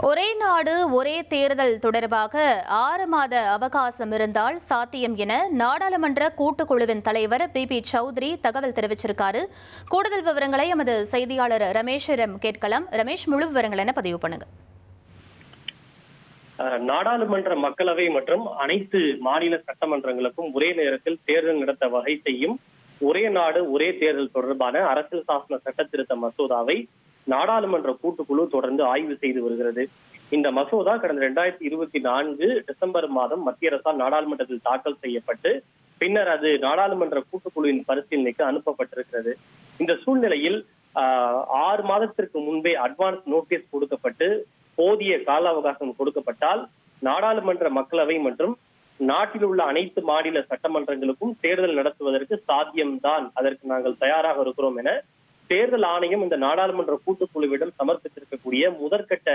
ஒரே நாடு ஒரே தேர்தல் தொடர்பாக 6 மாத அவகாசம் இருந்தால் சாத்தியம் என நாடாளுமன்ற கூட்டுக்குழுவின் தலைவர் பி சௌத்ரி தகவல் தெரிவிச்சிருக்காரு. கூடுதல் விவரங்களை எமது செய்தியாளர் ரமேஷிடம் கேட்கலாம். ரமேஷ், முழு விவரங்கள் என பதிவு பண்ணுங்க. நாடாளுமன்ற, மக்களவை மற்றும் அனைத்து மாநில சட்டமன்றங்களுக்கும் ஒரே நேரத்தில் தேர்தல் நடத்த வகை செய்யும் ஒரே நாடு ஒரே தேர்தல் தொடர்பான அரசியல் சாசன சட்ட திருத்த மசோதாவை நாடாளுமன்ற கூட்டுக்குழு தொடர்ந்து ஆய்வு செய்து வருகிறது. இந்த மசோதா கடந்த 2024 டிசம்பர் மாதம் மத்திய அரசால் நாடாளுமன்றத்தில் தாக்கல் செய்யப்பட்டு பின்னர் அது நாடாளுமன்ற கூட்டுக்குழுவின் பரிசீலனைக்கு அனுப்பப்பட்டிருக்கிறது. இந்த சூழ்நிலையில் 6 மாதத்திற்கு முன்பே அட்வான்ஸ் நோட்டீஸ் கொடுக்கப்பட்டு போதிய கால அவகாசம் கொடுக்கப்பட்டால் நாடாளுமன்ற, மக்களவை மற்றும் நாட்டில் உள்ள அனைத்து மாநில சட்டமன்றங்களுக்கும் தேர்தல் நடத்துவதற்கு சாத்தியம்தான், அதற்கு நாங்கள் தயாராக இருக்கிறோம் என தேர்தல் ஆணையம் இந்த நாடாளுமன்ற கூட்டுக்குழுவிடம் சமர்ப்பித்திருக்கக்கூடிய முதற்கட்ட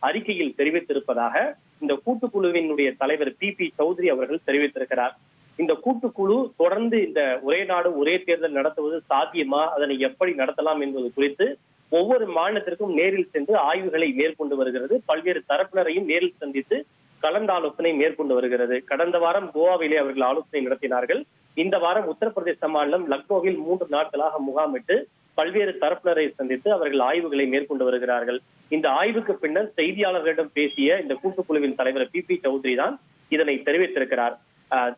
அறிக்கையில் தெரிவித்திருப்பதாக இந்த கூட்டுக்குழுவினுடைய தலைவர் பி சௌத்ரி அவர்கள் தெரிவித்திருக்கிறார். இந்த கூட்டுக்குழு தொடர்ந்து இந்த ஒரே நாடு ஒரே தேர்தல் நடத்துவது சாத்தியமா, அதனை எப்படி நடத்தலாம் என்பது குறித்து ஒவ்வொரு மாநிலத்திற்கும் நேரில் சென்று ஆய்வுகளை மேற்கொண்டு வருகிறது. பல்வேறு தரப்பினரையும் நேரில் சந்தித்து கலந்தாலோசனை மேற்கொண்டு வருகிறது. கடந்த வாரம் கோவாவிலே அவர்கள் ஆலோசனை நடத்தினார்கள். இந்த வாரம் உத்தரப்பிரதேச மாநிலம் லக்னோவில் 3 நாட்களாக முகாமிட்டு பல்வேறு தரப்பினரை சந்தித்து அவர்கள் ஆய்வுகளை மேற்கொண்டு வருகிறார்கள். இந்த ஆய்வுக்கு பின்னர் செய்தியாளர்களிடம் பேசிய இந்த கூட்டுக்குழுவின் தலைவர் பி சௌத்ரி தான் இதனை தெரிவித்திருக்கிறார்.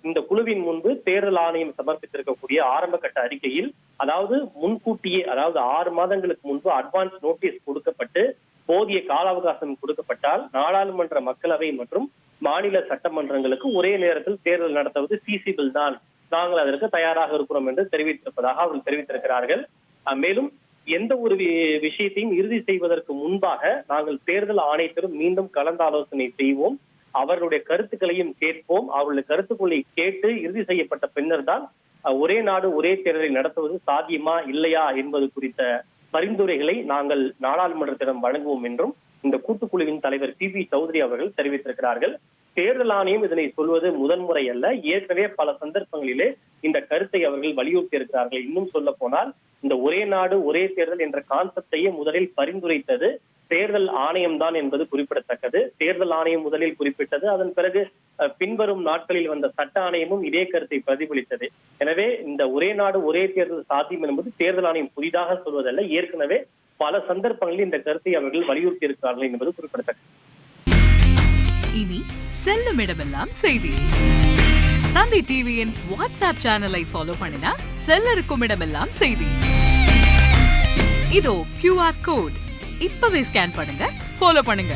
இந்த குழுவின் முன்பு தேர்தல் ஆணையம் சமர்ப்பித்திருக்கக்கூடிய ஆரம்ப கட்ட அறிக்கையில், அதாவது முன்கூட்டியே, அதாவது 6 மாதங்களுக்கு முன்பு அட்வான்ஸ் நோட்டீஸ் கொடுக்கப்பட்டு போதிய கால அவகாசம் கொடுக்கப்பட்டால் நாடாளுமன்ற, மக்களவை மற்றும் மாநில சட்டமன்றங்களுக்கு ஒரே நேரத்தில் தேர்தல் நடத்துவது ஃபீசிபிள் தான், நாங்கள் அதற்கு தயாராக இருக்கிறோம் என்று தெரிவித்திருப்பதாக அவர்கள் தெரிவித்திருக்கிறார்கள். மேலும் எந்த ஒரு விஷயத்தையும் இறுதி செய்வதற்கு முன்பாக நாங்கள் தேர்தல் ஆணையத்திலும் மீண்டும் கலந்தாலோசனை செய்வோம், அவர்களுடைய கருத்துக்களையும் கேட்போம். அவர்களுடைய கருத்துக்களை கேட்டு இறுதி செய்யப்பட்ட பின்னர் தான் ஒரே நாடு ஒரே தேர்தலை நடத்துவது சாத்தியமா இல்லையா என்பது குறித்த பரிந்துரைகளை நாங்கள் நாடாளுமன்றத்திடம் வழங்குவோம் என்றும் இந்த கூட்டுக்குழுவின் தலைவர் பி சௌத்ரி அவர்கள் தெரிவித்திருக்கிறார்கள். தேர்தல் ஆணையம் இதனை சொல்வது முதன்முறை அல்ல, ஏற்கனவே பல சந்தர்ப்பங்களிலே இந்த கருத்தை அவர்கள் வலியுறுத்தி இருக்கிறார்கள். இன்னும் சொல்ல போனால் இந்த ஒரே நாடு ஒரே தேர்தல் என்ற கான்செப்டையே முதலில் பரிந்துரைத்தது தேர்தல் ஆணையம் தான் என்பது குறிப்பிடத்தக்கது. தேர்தல் ஆணையம் முதலில் குறிப்பிட்டது, அதன் பிறகு பின்வரும் நாட்களில் வந்த சட்ட ஆணையமும் இதே கருத்தை பிரதிபலித்தது. எனவே இந்த ஒரே நாடு ஒரே தேர்தல் சாத்தியம் என்பது தேர்தல் ஆணையம் புதிதாக சொல்வதல்ல, ஏற்கனவே பல சந்தர்ப்பங்களில் இந்த கருத்தை அவர்கள் வலியுறுத்தி இருக்கிறார்கள் என்பது குறிப்பிடத்தக்கது. இனி செல்லும் இடமெல்லாம் செய்தி. தந்தை டிவியின் வாட்ஸ்அப் சேனலை ஃபாலோ பண்ணினா செல்லருக்கும் இடமெல்லாம் செய்தி. இதோ QR கோட் இப்பவே ஸ்கேன் பண்ணுங்க, ஃபாலோ பண்ணுங்க.